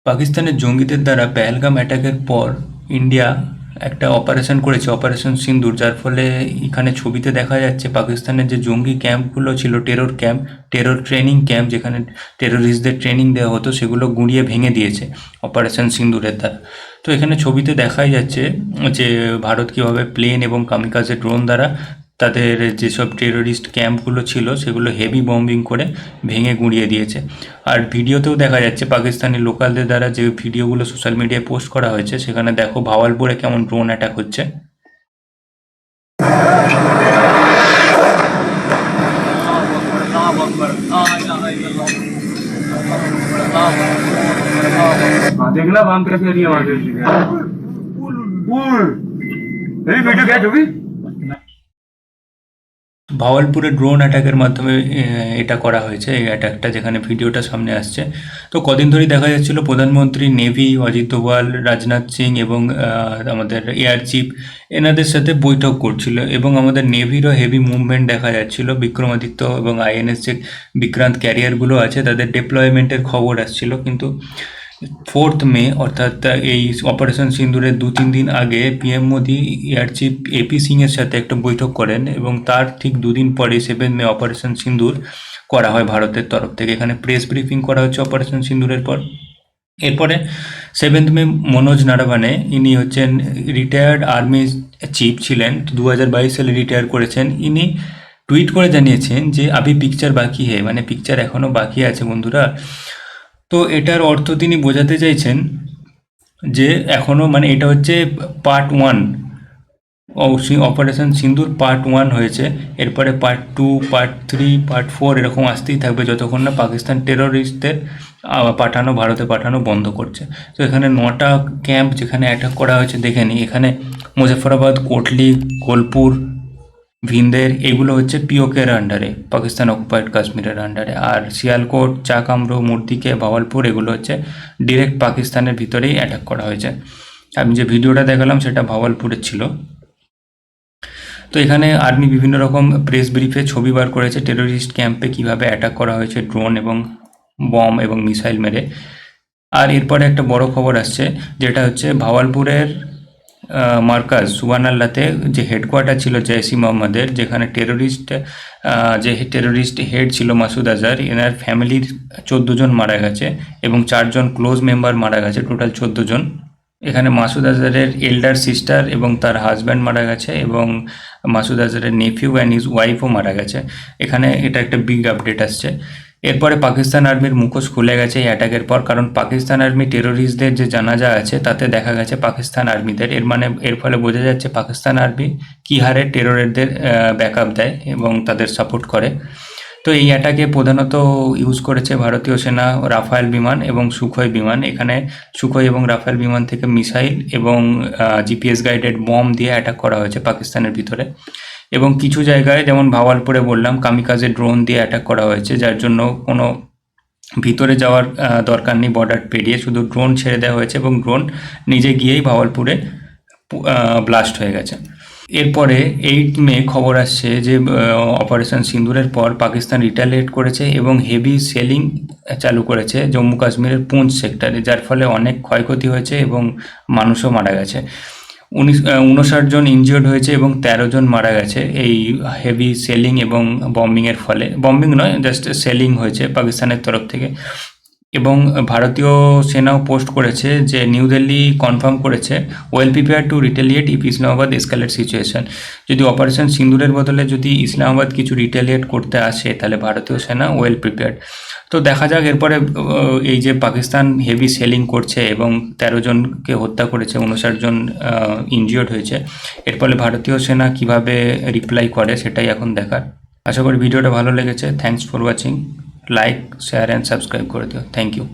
পাকিস্তানের জঙ্গিদের দ্বারা পেহেলগাম অ্যাটাকের পর ইন্ডিয়া একটা অপারেশন করেছে, অপারেশন সিন্দুর, যার ফলে এখানে ছবিতে দেখা যাচ্ছে পাকিস্তানের যে জঙ্গি ক্যাম্পগুলো ছিল, terror camp, terror training camp, যেখানে টেররিস্টদের ট্রেনিং দেওয়া হতো, সেগুলো গুঁড়িয়ে ভেঙে দিয়েছে অপারেশন সিন্দুরের দ্বারা। তো এখানে ছবিতে দেখাই যাচ্ছে যে ভারত কীভাবে প্লেন এবং কামিকাজে ড্রোন দ্বারা তাদের যেসব টেররিস্ট ক্যাম্পগুলো ছিল সেগুলো হেভি বম্বিং করে ভেঙে গুঁড়িয়ে দিয়েছে। আর ভিডিওতেও দেখা যাচ্ছে পাকিস্তানি লোকালদের দ্বারা যে ভিডিওগুলো সোশ্যাল মিডিয়ায় পোস্ট করা হয়েছে, সেখানে দেখো ভাওয়ালপুরে কেমন ড্রোন অ্যাটাক হচ্ছে। देखना काम कैसे एरिया वहां वीडियो क्या जो भी ভাওয়ালপুরে ড্রোন অ্যাটাকের মাধ্যমে এটা করা হয়েছে, এই অ্যাটাকটা, যেখানে ভিডিওটা সামনে আসছে। তো কদিন ধরেই দেখা যাচ্ছিল প্রধানমন্ত্রী, নেভি, অজিত দোভাল, রাজনাথ সিং এবং আমাদের এয়ার চিফ এনাদের সাথে বৈঠক করছিল, এবং আমাদের নেভিরও হেভি মুভমেন্ট দেখা যাচ্ছিল। বিক্রমাদিত্য এবং আইএনএস যে বিক্রান্ত ক্যারিয়ারগুলো আছে তাদের ডিপ্লয়মেন্টের খবর আসছিল। কিন্তু 4 মে অর্থাৎ এই অপারেশন সিন্দুরের 2-3 দিন আগে PM Modi air chief AP সিংয়ের সাথে একটা বৈঠক করেন, এবং তার ঠিক 2 দিন পরে 7 মে অপারেশন সিন্দুর করা হয় ভারতের তরফ থেকে। এখানে প্রেস ব্রিফিং করা হচ্ছে অপারেশন সিন্দুরের পর। এরপরে 7 মে মনোজ নারাভানে, ইনি হচ্ছেন রিটায়ার্ড আর্মি চিফ ছিলেন, 2022 সালে রিটায়ার করেছেন। ইনি টুইট করে জানিয়েছেন যে আভি পিকচার বাকি হে, মানে পিকচার এখনও বাকি আছে বন্ধুরা। তো এটার অর্থ তিনি বোঝাতে চাইছেন যে এখনও, মানে এটা হচ্ছে পার্ট 1, অপারেশন সিন্দুর পার্ট 1 হয়েছে। এরপরে পার্ট 2, পার্ট 3, পার্ট 4 এরকম আসতেই থাকবে যতক্ষণ না পাকিস্তান টেররিস্টদের ভারতে পাঠানো বন্ধ করছে। তো এখানে 9টা ক্যাম্প যেখানে অ্যাটাক করা হয়েছে দেখে নিই। এখানে মুজফ্ফরাবাদ, কোটলি, গোলপুর, ভিন্দের, এগুলো হচ্ছে পিওকের আন্ডারে, পাকিস্তান অকুপাইড কাশ্মীরের আন্ডারে। আর শিয়ালকোট, চাকামরু, মুর্দিকে, ভাওয়ালপুর, এগুলো হচ্ছে ডিরেক্ট পাকিস্তানের ভিতরেই অ্যাটাক করা হয়েছে। আমি যে ভিডিওটা দেখালাম সেটা ভাওয়ালপুরের ছিল। তো এখানে আর্মি বিভিন্ন রকম প্রেস ব্রিফে ছবি বার করেছে টেররিস্ট ক্যাম্পে কীভাবে অ্যাটাক করা হয়েছে ড্রোন এবং বম এবং মিসাইল মেরে। আর এরপরে একটা বড় খবর আসছে, যেটা হচ্ছে ভাওয়ালপুরের মার্কাজ সুবহানাল্লাহতে যে হেডকোয়ার্টার ছিল জৈশ ই মোহাম্মদের, যেখানে যে টেররিস্ট হেড ছিল মাসুদ আজহার, এনার ফ্যামিলির 14 জন মারা গেছে এবং 4 জন ক্লোজ মেম্বার মারা গেছে, টোটাল 14 জন। এখানে মাসুদ আজহারের এল্ডার সিস্টার এবং তার হাজব্যান্ড মারা গেছে, এবং মাসুদ আজহারের নেফিউ অ্যান্ড হিজ ওয়াইফও মারা গেছে। এখানে এটা একটা বিগ আপডেট আসছে। এরপরে পাকিস্তান আর্মির মুখোশ খুলে গেছে এই অ্যাটাকের পর, কারণ পাকিস্তান আর্মি টেররিস্টদের যে জানাজা আছে তাতে দেখা গেছে পাকিস্তান আর্মিদের। এর ফলে বোঝা যাচ্ছে পাকিস্তান আর্মি কী হারে টেররিস্টদের ব্যাকআপ দেয় এবং তাদের সাপোর্ট করে। তো এই অ্যাটাকে প্রধানত ইউজ করেছে ভারতীয় সেনা রাফায়েল বিমান এবং সুখোই বিমান। এখানে সুখোই এবং রাফায়েল বিমান থেকে মিসাইল এবং জিপিএস গাইডেড বম দিয়ে অ্যাটাক করা হয়েছে পাকিস্তানের ভিতরে। এবং কিছু জায়গায়, যেমন ভাওয়ালপুরে বললাম, কামিকাজে ড্রোন দিয়ে অ্যাটাক করা হয়েছে, যার জন্য কোনো ভিতরে যাওয়ার দরকার নেই, বর্ডার পেরিয়ে শুধু ড্রোন ছেড়ে দেওয়া হয়েছে এবং ড্রোন নিজে গিয়েই ভাওয়ালপুরে ব্লাস্ট হয়ে গেছে। এরপরে 8 মে খবর আসছে যে অপারেশন সিন্দুরের পর পাকিস্তান রিটালিয়েট করেছে এবং হেভি সেলিং চালু করেছে জম্মু কাশ্মীরের পুঞ্চ সেক্টরে, যার ফলে অনেক ক্ষয়ক্ষতি হয়েছে এবং মানুষও মারা গেছে। 59 জন ইনজিওর্ড হয়েছে এবং 13 জন মারা গেছে এই হেভি সেলিং এবং বম্বিংয়ের ফলে। বম্বিং নয়, জাস্ট সেলিং হয়েছে পাকিস্তানের তরফ থেকে। এবং ভারতীয় সেনাও পোস্ট করেছে যে নিউ দিল্লি কনফার্ম করেছে well prepare to retaliate if Islamabad escalate situation. যদি অপারেশন সিন্দুরের বদলে যদি ইসলামাবাদ কিছু রিটেলিয়েট করতে আসে, তাহলে ভারতীয় সেনা ওয়েল প্রিপেয়ার্ড। তো দেখা যাক এরপরে এই যে পাকিস্তান হেভি সেলিং করছে এবং 13 জনকে হত্যা করেছে, 59 জন ইনজিওর্ড হয়েছে, এর ফলে ভারতীয় সেনা কিভাবে রিপ্লাই করে সেটাই এখন দেখার। আশা করি ভিডিওটা ভালো লেগেছে। Thanks for watching. Like, share and subscribe করে দিও। Thank you.